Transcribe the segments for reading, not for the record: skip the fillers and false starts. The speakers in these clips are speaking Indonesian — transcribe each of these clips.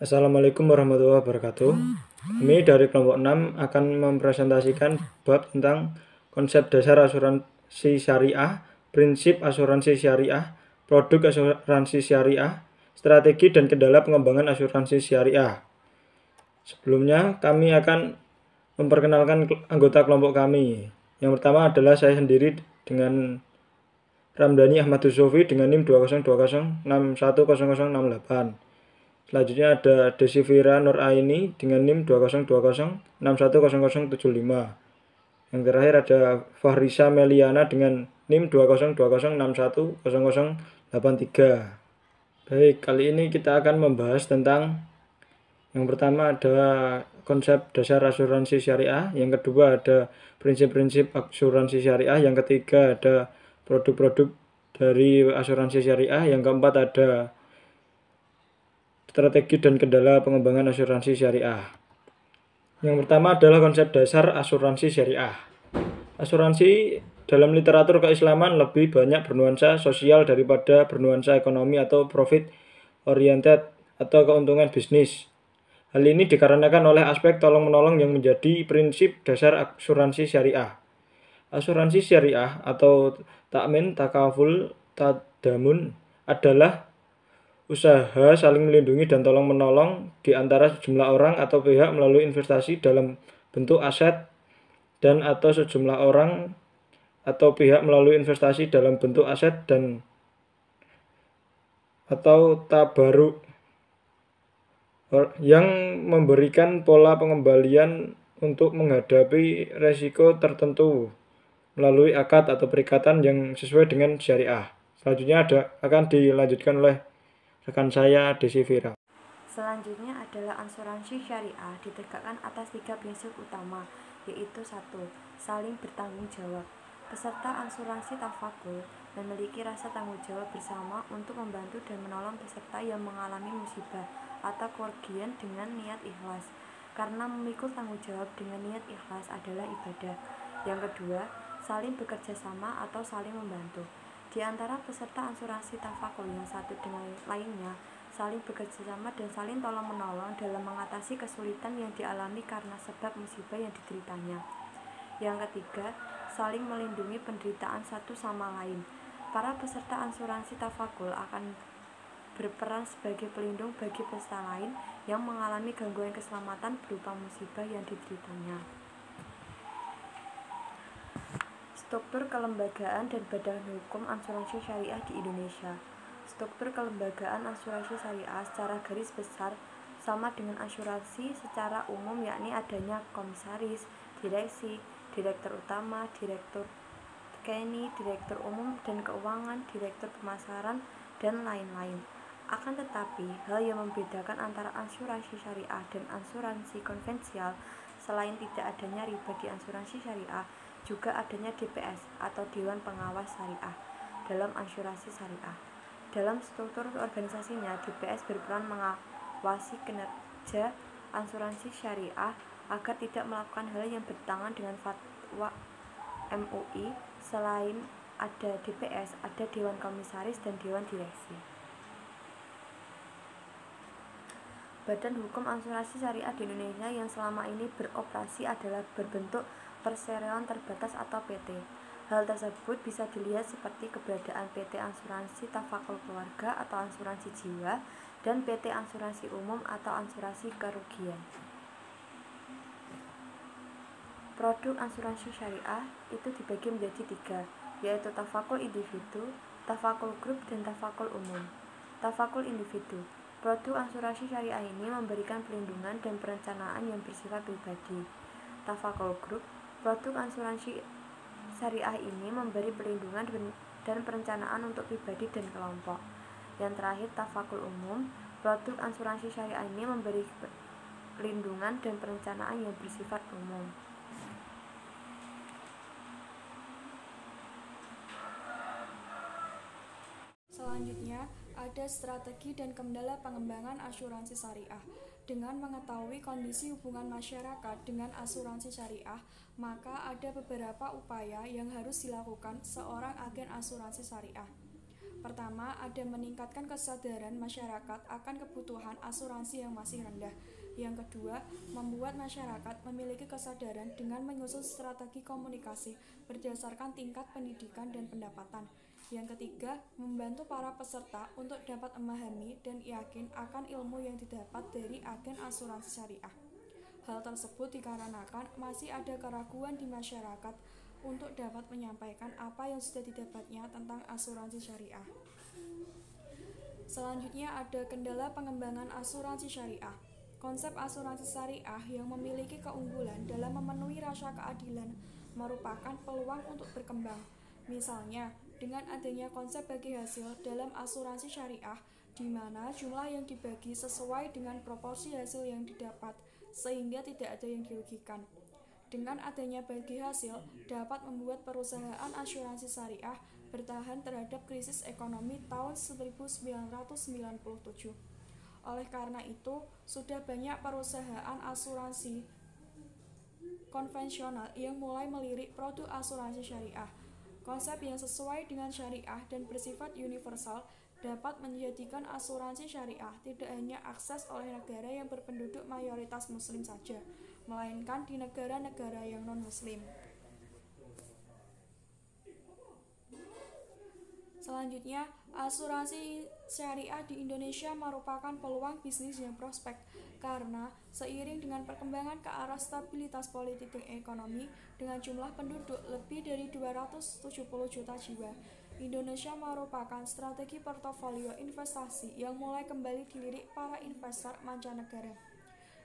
Assalamualaikum warahmatullahi wabarakatuh. Kami dari kelompok 6 akan mempresentasikan bab tentang konsep dasar asuransi syariah, prinsip asuransi syariah, produk asuransi syariah, strategi dan kendala pengembangan asuransi syariah. Sebelumnya, kami akan memperkenalkan anggota kelompok kami. Yang pertama adalah saya sendiri dengan Ramdhani Ahmad Sufi dengan NIM 2020610068. Selanjutnya ada Desivira Nur Aini dengan NIM 2020610075. Yang terakhir ada Fahrisa Meliana dengan NIM 2020610083. Baik, kali ini kita akan membahas tentang yang pertama ada konsep dasar asuransi syariah, yang kedua ada prinsip-prinsip asuransi syariah, yang ketiga ada produk-produk dari asuransi syariah, yang keempat ada strategi dan kendala pengembangan asuransi syariah. Yang pertama adalah konsep dasar asuransi syariah. Asuransi dalam literatur keislaman lebih banyak bernuansa sosial daripada bernuansa ekonomi atau profit oriented atau keuntungan bisnis. Hal ini dikarenakan oleh aspek tolong-menolong yang menjadi prinsip dasar asuransi syariah. Asuransi syariah atau takmin, takaful, tadamun adalah usaha saling melindungi dan tolong-menolong di antara sejumlah orang atau pihak melalui investasi dalam bentuk aset dan atau sejumlah orang atau pihak melalui investasi dalam bentuk aset dan atau tabaruk yang memberikan pola pengembalian untuk menghadapi resiko tertentu melalui akad atau perikatan yang sesuai dengan syariah. Selanjutnya akan dilanjutkan oleh rekan saya Desivira. Selanjutnya adalah asuransi syariah ditegakkan atas 3 prinsip utama, yaitu 1. Saling bertanggung jawab. Peserta asuransi tafakul memiliki rasa tanggung jawab bersama untuk membantu dan menolong peserta yang mengalami musibah atau kerugian dengan niat ikhlas, karena memikul tanggung jawab dengan niat ikhlas adalah ibadah. Yang kedua, saling bekerja sama atau saling membantu. Di antara peserta asuransi tafakul yang satu dengan lainnya saling bekerja sama dan saling tolong-menolong dalam mengatasi kesulitan yang dialami karena sebab musibah yang dideritanya. Yang ketiga, saling melindungi penderitaan satu sama lain. Para peserta asuransi tafakul akan berperan sebagai pelindung bagi peserta lain yang mengalami gangguan keselamatan berupa musibah yang dideritanya. Struktur kelembagaan dan badan hukum asuransi syariah di Indonesia. Struktur kelembagaan asuransi syariah secara garis besar sama dengan asuransi secara umum, yakni adanya komisaris, direksi, direktur utama, direktur teknik, direktur umum dan keuangan, direktur pemasaran, dan lain-lain. Akan tetapi, hal yang membedakan antara asuransi syariah dan asuransi konvensional selain tidak adanya riba di asuransi syariah, juga adanya DPS atau Dewan Pengawas Syariah dalam asuransi syariah. Dalam struktur organisasinya, DPS berperan mengawasi kinerja asuransi syariah agar tidak melakukan hal yang bertentangan dengan fatwa MUI. Selain ada DPS, ada Dewan Komisaris dan Dewan Direksi. Badan Hukum Asuransi Syariah di Indonesia yang selama ini beroperasi adalah berbentuk perseroan terbatas atau PT. Hal tersebut bisa dilihat seperti keberadaan PT Asuransi Tafakul Keluarga atau asuransi jiwa dan PT Asuransi Umum atau asuransi kerugian. Produk asuransi syariah itu dibagi menjadi 3, yaitu tafakul individu, tafakul grup, dan tafakul umum. Tafakul individu. Produk asuransi syariah ini memberikan perlindungan dan perencanaan yang bersifat pribadi. Tafakul grup. Produk asuransi syariah ini memberi perlindungan dan perencanaan untuk pribadi dan kelompok. Yang terakhir, tafakul umum. Produk asuransi syariah ini memberi perlindungan dan perencanaan yang bersifat umum. Selanjutnya, ada strategi dan kendala pengembangan asuransi syariah. Dengan mengetahui kondisi hubungan masyarakat dengan asuransi syariah, maka ada beberapa upaya yang harus dilakukan seorang agen asuransi syariah. Pertama, ada meningkatkan kesadaran masyarakat akan kebutuhan asuransi yang masih rendah. Yang kedua, membuat masyarakat memiliki kesadaran dengan menyusun strategi komunikasi berdasarkan tingkat pendidikan dan pendapatan. Yang ketiga, membantu para peserta untuk dapat memahami dan yakin akan ilmu yang didapat dari agen asuransi syariah. Hal tersebut dikarenakan masih ada keraguan di masyarakat untuk dapat menyampaikan apa yang sudah didapatnya tentang asuransi syariah. Selanjutnya ada kendala pengembangan asuransi syariah. Konsep asuransi syariah yang memiliki keunggulan dalam memenuhi rasa keadilan merupakan peluang untuk berkembang. Misalnya, dengan adanya konsep bagi hasil dalam asuransi syariah, di mana jumlah yang dibagi sesuai dengan proporsi hasil yang didapat, sehingga tidak ada yang dirugikan. Dengan adanya bagi hasil, dapat membuat perusahaan asuransi syariah bertahan terhadap krisis ekonomi tahun 1997. Oleh karena itu, sudah banyak perusahaan asuransi konvensional yang mulai melirik produk asuransi syariah. Konsep yang sesuai dengan syariah dan bersifat universal dapat menjadikan asuransi syariah tidak hanya akses oleh negara yang berpenduduk mayoritas muslim saja, melainkan di negara-negara yang non-muslim. Selanjutnya, asuransi syariah di Indonesia merupakan peluang bisnis yang prospek karena seiring dengan perkembangan ke arah stabilitas politik dan ekonomi dengan jumlah penduduk lebih dari 270 juta jiwa, Indonesia merupakan strategi portofolio investasi yang mulai kembali dilirik para investor mancanegara.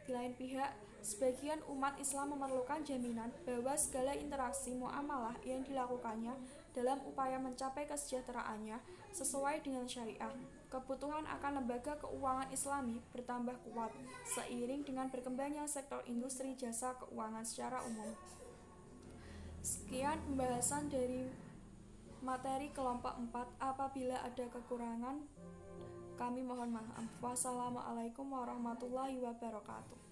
Di lain pihak, sebagian umat Islam memerlukan jaminan bahwa segala interaksi muamalah yang dilakukannya dalam upaya mencapai kesejahteraannya sesuai dengan syariah. Kebutuhan akan lembaga keuangan Islami bertambah kuat seiring dengan berkembangnya sektor industri jasa keuangan secara umum. Sekian pembahasan dari materi kelompok 4. Apabila ada kekurangan, kami mohon maaf. Wassalamualaikum warahmatullahi wabarakatuh.